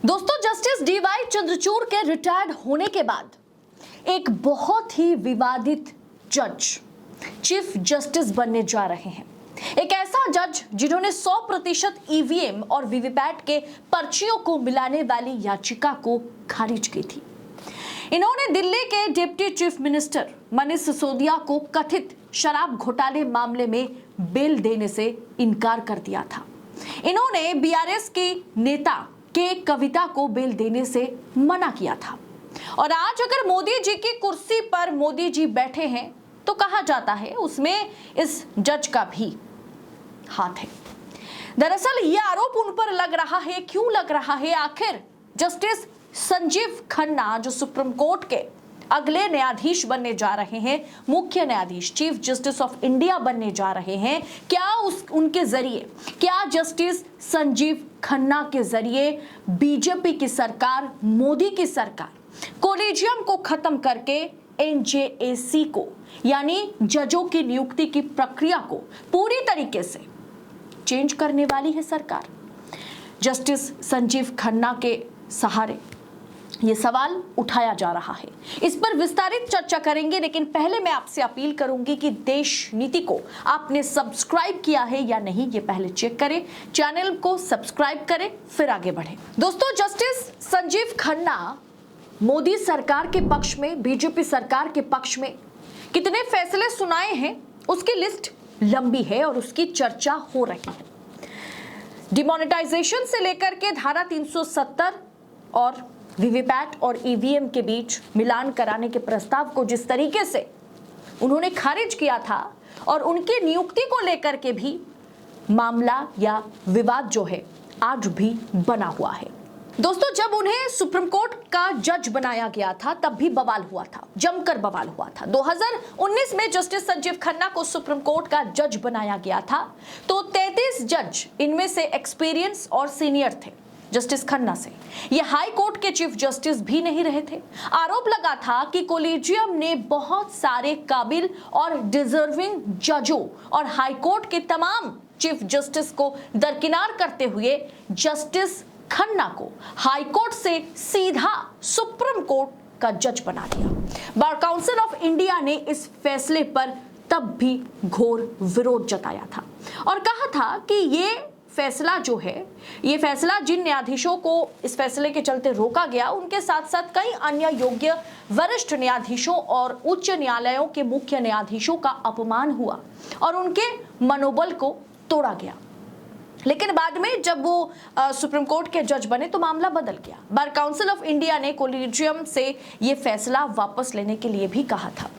दोस्तों, justice D Y Chandrachud के retired होने के बाद एक बहुत ही विवादित जज चीफ जस्टिस बनने जा रहे हैं। एक ऐसा जज जिन्होंने 100% ईवीएम और वीवीपैट के पर्चियों को मिलाने वाली याचिका को खारिज की थी। इन्होंने दिल्ली के deputy chief minister Manish Sisodia को कथित शराब घोटाले मामले में बेल देने से इनकार कर दिया था। इन्होंने बीआरएस की नेता के कविता को बेल देने से मना किया था। और आज अगर मोदी जी की कुर्सी पर मोदी जी बैठे हैं तो कहा जाता है उसमें इस जज का भी हाथ है। दरअसल ये आरोप उन पर लग रहा है। क्यों लग रहा है? आखिर जस्टिस संजीव खन्ना जो सुप्रीम कोर्ट के अगले न्यायाधीश बनने जा रहे हैं, मुख्य न्यायाधीश चीफ जस्टिस ऑफ इंडिया बनने जा रहे हैं, उनके जरिए, क्या जस्टिस संजीव खन्ना के जरिए बीजेपी की सरकार, मोदी की सरकार कोलेजियम को खत्म करके एनजेएसी को यानी जजों की नियुक्ति की प्रक्रिया को पूरी तरीके से चेंज करने वाली है सरकार जस्टिस संजीव खन्ना के सहारे? ये सवाल उठाया जा रहा है। इस पर विस्तारित चर्चा करेंगे, लेकिन पहले मैं आपसे अपील करूंगी कि देश नीति को आपने सब्सक्राइब किया है या नहीं, ये पहले चेक करें। चैनल को सब्सक्राइब करें, फिर आगे बढ़ें। दोस्तों, जस्टिस संजीव खन्ना मोदी सरकार के पक्ष में, बीजेपी सरकार के पक्ष में कितने फैसले सुनाए हैं उसकी लिस्ट लंबी है और उसकी चर्चा हो रही है। डिमोनेटाइजेशन से लेकर के धारा 370 और वीवीपैट और ईवीएम के बीच मिलान कराने के प्रस्ताव को जिस तरीके से उन्होंने खारिज किया था और उनकी नियुक्ति को लेकर के भी मामला या विवाद जो है आज भी बना हुआ है। दोस्तों, जब उन्हें सुप्रीम कोर्ट का जज बनाया गया था तब भी बवाल हुआ था, जमकर बवाल हुआ था। 2019 में जस्टिस संजीव खन्ना को सुप्रीम कोर्ट का जज बनाया गया था तो 33 जज, इनमें से एक्सपीरियंस और सीनियर थे जस्टिस खन्ना से। ये हाई कोर्ट के चीफ जस्टिस भी नहीं रहे थे। आरोप लगा था कि कोलेजियम ने बहुत सारे काबिल और डिजर्विंग जजों और हाई कोर्ट के तमाम चीफ जस्टिस को दरकिनार करते हुए जस्टिस खन्ना को हाई कोर्ट से सीधा सुप्रीम कोर्ट का जज बना दिया। बार काउंसिल ऑफ इंडिया ने इस फैसले पर तब भी घोर विरोध जताया था और कहा था कि ये फैसला जो है, ये फैसला जिन न्यायाधीशों को इस फैसले के चलते रोका गया, उनके साथ साथ कई अन्य योग्य वरिष्ठ न्यायाधीशों और उच्च न्यायालयों के मुख्य न्यायाधीशों का अपमान हुआ और उनके मनोबल को तोड़ा गया। लेकिन बाद में जब वो सुप्रीम कोर्ट के जज बने तो मामला बदल गया। बार काउंसिल ऑफ इंडिया ने कोलेजियम से ये फैसला वापस लेने के लिए भी कहा था।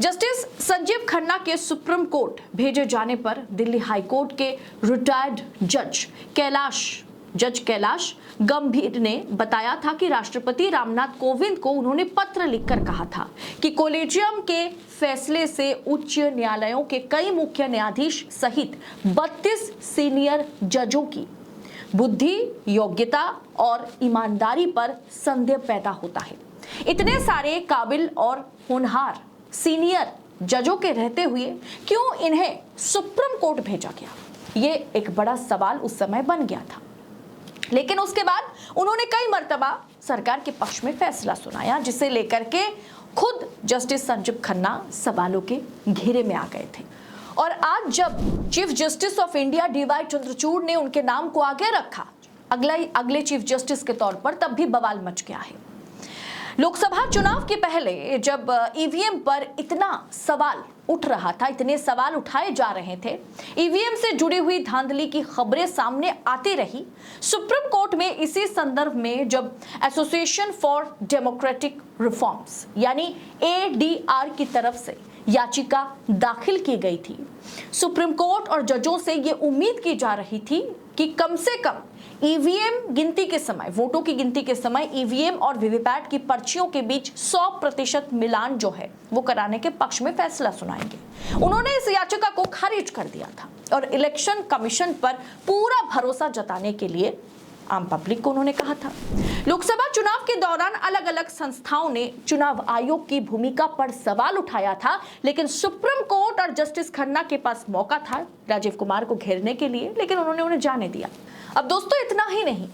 जस्टिस संजीव खन्ना के सुप्रीम कोर्ट भेजे जाने पर दिल्ली हाई कोर्ट के रिटायर्ड जज कैलाश गंभीर ने बताया था कि राष्ट्रपति रामनाथ कोविंद को उन्होंने पत्र लिखकर कहा था कि कोलेजियम के फैसले से उच्च न्यायालयों के कई मुख्य न्यायाधीश सहित 32 सीनियर जजों की बुद्धि, योग्यता और ईमानदारी पर संदेह पैदा होता है। इतने सारे काबिल और होनहार सीनियर जजों के रहते हुए क्यों इन्हें सुप्रीम कोर्ट भेजा गया? ये एक बड़ा सवाल उस समय बन गया था। लेकिन उसके बाद उन्होंने कई मर्तबा सरकार के पक्ष में फैसला सुनाया, जिसे लेकर के खुद जस्टिस संजीव खन्ना सवालों के घेरे में आ गए थे। और आज जब Chief Justice of India D Y Chandrachud ने उनके नाम को आगे रखा अगले चीफ जस्टिस के तौर पर, तब भी बवाल मच गया है। लोकसभा चुनाव के पहले जब ईवीएम पर इतना सवाल उठ रहा था, इतने सवाल उठाए जा रहे थे, ईवीएम से जुड़ी हुई धांधली की खबरें सामने आती रही, सुप्रीम कोर्ट में इसी संदर्भ में जब एसोसिएशन फॉर डेमोक्रेटिक रिफॉर्म्स यानी एडीआर की तरफ से याचिका दाखिल की गई थी, सुप्रीम कोर्ट और जजों से ये उम्मीद की जा रही थी कि कम से कम ईवीएम गिनती के समय, वोटों की गिनती के समय ईवीएम और वीवीपैट की पर्चियों के बीच 100% मिलान जो है वो कराने के पक्ष में फैसला सुनाएंगे। उन्होंने इस याचिका को खारिज कर दिया था और इलेक्शन कमीशन पर पूरा भरोसा जताने के लिए आम पब्लिक को उन्होंने कहा था। लोकसभा चुनाव के दौरान अलग अलग संस्थाओं ने चुनाव आयोग की भूमिका पर सवाल उठाया था, लेकिन सुप्रीम कोर्ट और जस्टिस खन्ना के पास मौका था राजीव कुमार को घेरने के लिए, लेकिन उन्होंने उन्हें जाने दिया। अब दोस्तों, इतना ही नहीं,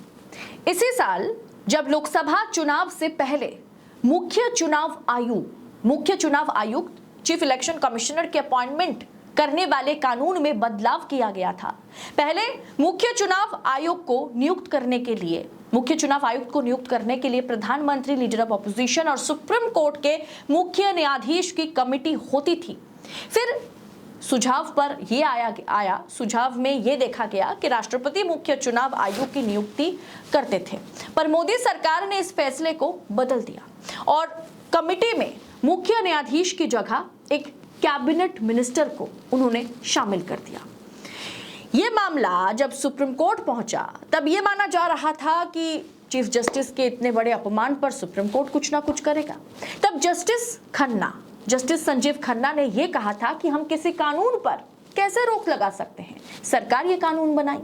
इसी साल जब लोकसभा चुनाव से पहले मुख्य चुनाव आयुक्त चीफ इलेक्शन कमिश्नर के अपॉइंटमेंट करने वाले कानून में बदलाव किया गया था। पहले मुख्य चुनाव आयुक्त को नियुक्त करने के लिए प्रधानमंत्री, लीडर ऑफ ऑपोजिशन और सुप्रीम कोर्ट के मुख्य न्यायाधीश की कमेटी होती थी। फिर सुझाव में यह देखा गया कि राष्ट्रपति मुख्य चुनाव आयोग की नियुक्ति करते थे, पर मोदी सरकार ने इस फैसले को बदल दिया और कमेटी में मुख्य न्यायाधीश की जगह एक कैबिनेट मिनिस्टर को उन्होंने शामिल कर दिया। यह मामला जब सुप्रीम कोर्ट पहुंचा तब यह माना जा रहा था कि चीफ जस्टिस के इतने बड़े अपमान पर सुप्रीम कोर्ट कुछ ना कुछ करेगा। तब जस्टिस संजीव खन्ना ने यह कहा था कि हम किसी कानून पर कैसे रोक लगा सकते हैं, सरकार ये कानून बनाई।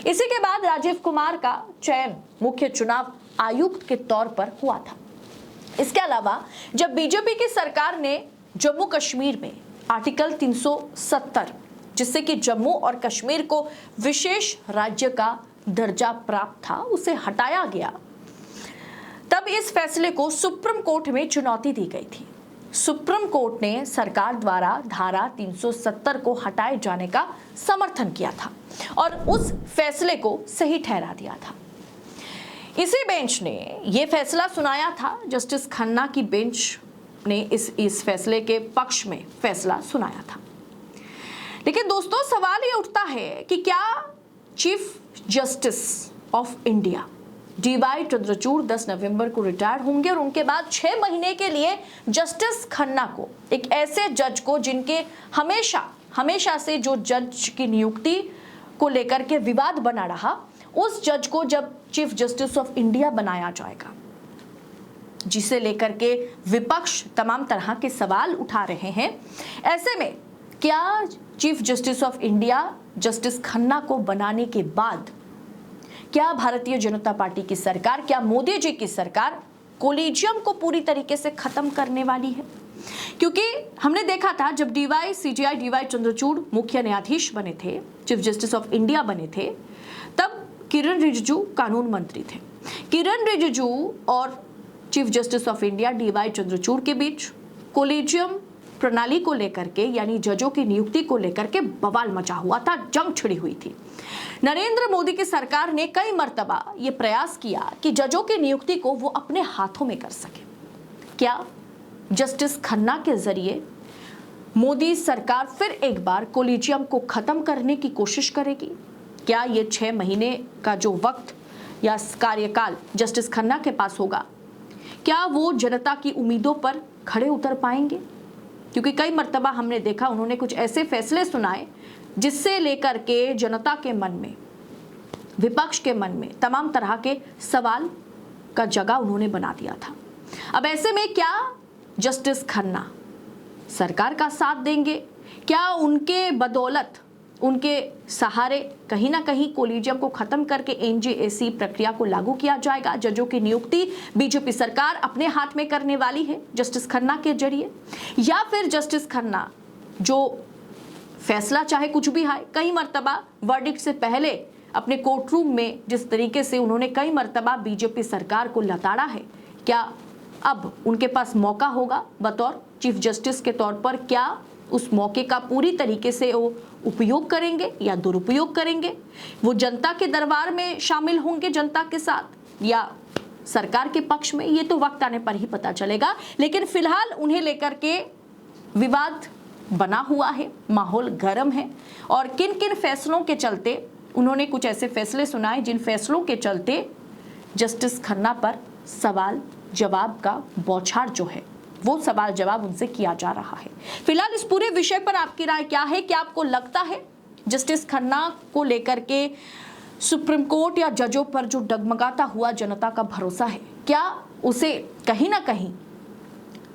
इसी के बाद राजीव कुमार का चयन मुख्य चुनाव आयुक्त के तौर पर हुआ था। इसके अलावा जब बीजेपी की सरकार ने जम्मू कश्मीर में आर्टिकल 370, जिससे कि जम्मू और कश्मीर को विशेष राज्य का दर्जा प्राप्त था, उसे हटाया गया, तब इस फैसले को सुप्रीम कोर्ट में चुनौती दी गई थी। सुप्रीम कोर्ट ने सरकार द्वारा धारा 370 को हटाए जाने का समर्थन किया था और उस फैसले को सही ठहरा दिया था। इसी बेंच ने यह फैसला सुनाया था। जस्टिस खन्ना की बेंच ने इस फैसले के पक्ष में फैसला सुनाया था। लेकिन दोस्तों, सवाल ये उठता है कि क्या chief Justice of India DY Chandrachud 10 नवंबर को रिटायर होंगे और उनके बाद 6 महीने के लिए जस्टिस खन्ना को, एक ऐसे जज को जिनके हमेशा से जो जज की नियुक्ति को लेकर के विवाद बना रहा, उस जज को जब चीफ जस्टिस ऑफ इंडिया बनाया जाएगा, जिसे लेकर के विपक्ष तमाम तरह के सवाल उठा रहे हैं, ऐसे में क्या chief Justice of India justice Khanna को बनाने के बाद क्या भारतीय जनता पार्टी की सरकार, क्या मोदी जी की सरकार कोलिजियम को पूरी तरीके से खत्म करने वाली है? क्योंकि हमने देखा था जब CJI DY चंद्रचूड़ मुख्य न्यायाधीश बने थे, चीफ जस्टिस ऑफ इंडिया बने थे, तब किरण रिजिजू कानून मंत्री थे। किरण रिजिजू और chief Justice of India DY Chandrachud के बीच कोलिजियम प्रणाली को लेकर के, यानी जजों की नियुक्ति को लेकर के बवाल मचा हुआ था, जंग छिड़ी हुई थी। नरेंद्र मोदी की सरकार ने कई मर्तबा ये प्रयास किया कि जजों की नियुक्ति को वो अपने हाथों में कर सके। क्या जस्टिस खन्ना के जरिए मोदी सरकार फिर एक बार कोलिजियम को खत्म करने की कोशिश करेगी? क्या ये 6 महीने का जो वक्त या कार्यकाल जस्टिस खन्ना के पास होगा, क्या वो जनता की उम्मीदों पर खड़े उतर पाएंगे? क्योंकि कई मर्तबा हमने देखा उन्होंने कुछ ऐसे फैसले सुनाए जिससे लेकर के जनता के मन में, विपक्ष के मन में तमाम तरह के सवाल का जगह उन्होंने बना दिया था। अब ऐसे में क्या जस्टिस खन्ना सरकार का साथ देंगे? क्या उनके बदौलत, उनके सहारे कहीं ना कहीं कोलिजियम को खत्म करके NJAC प्रक्रिया को लागू किया जाएगा? जजों की नियुक्ति बीजेपी सरकार अपने हाथ में करने वाली है जस्टिस खन्ना के जरिए, या फिर जस्टिस खन्ना जो फैसला चाहे कुछ भी है, कई मर्तबा वर्डिक्ट से पहले अपने कोर्ट रूम में जिस तरीके से उन्होंने कई मर्तबा बीजेपी सरकार को लताड़ा है, क्या अब उनके पास मौका होगा बतौर चीफ जस्टिस के तौर पर? क्या उस मौके का पूरी तरीके से वो उपयोग करेंगे या दुरुपयोग करेंगे? वो जनता के दरबार में शामिल होंगे जनता के साथ, या सरकार के पक्ष में? ये तो वक्त आने पर ही पता चलेगा। लेकिन फिलहाल उन्हें लेकर के विवाद बना हुआ है, माहौल गर्म है, और किन किन फैसलों के चलते उन्होंने कुछ ऐसे फैसले सुनाए जिन फैसलों के चलते जस्टिस खन्ना पर सवाल जवाब का बौछार जो है, वो सवाल जवाब उनसे किया जा रहा है। फिलहाल इस पूरे विषय पर आपकी राय क्या है? क्या आपको लगता है जस्टिस खन्ना को लेकर के सुप्रीम कोर्ट या जजों पर जो डगमगाता हुआ जनता का भरोसा है, क्या उसे कहीं ना कहीं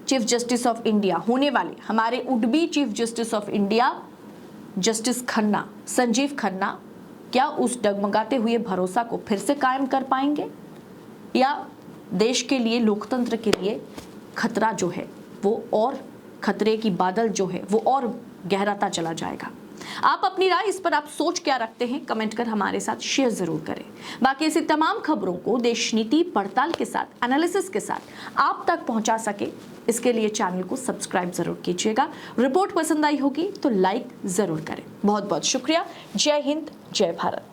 चीफ जस्टिस ऑफ इंडिया होने वाले, हमारे would-B chief Justice of India justice Khanna, Sanjeev Khanna, क्या उस डगमगाते हुए भरोसा को फिर से कायम कर पाएंगे, या देश के लिए, लोकतंत्र के लिए खतरा जो है वो और खतरे की बादल जो है वो और गहराता चला जाएगा? आप अपनी राय इस पर आप सोच क्या रखते हैं, कमेंट कर हमारे साथ शेयर जरूर करें। बाकी ऐसी तमाम खबरों को देश नीति पड़ताल के साथ, एनालिसिस के साथ आप तक पहुंचा सके, इसके लिए चैनल को सब्सक्राइब जरूर कीजिएगा। रिपोर्ट पसंद आई होगी तो लाइक जरूर करें। बहुत बहुत शुक्रिया। जय हिंद, जय भारत।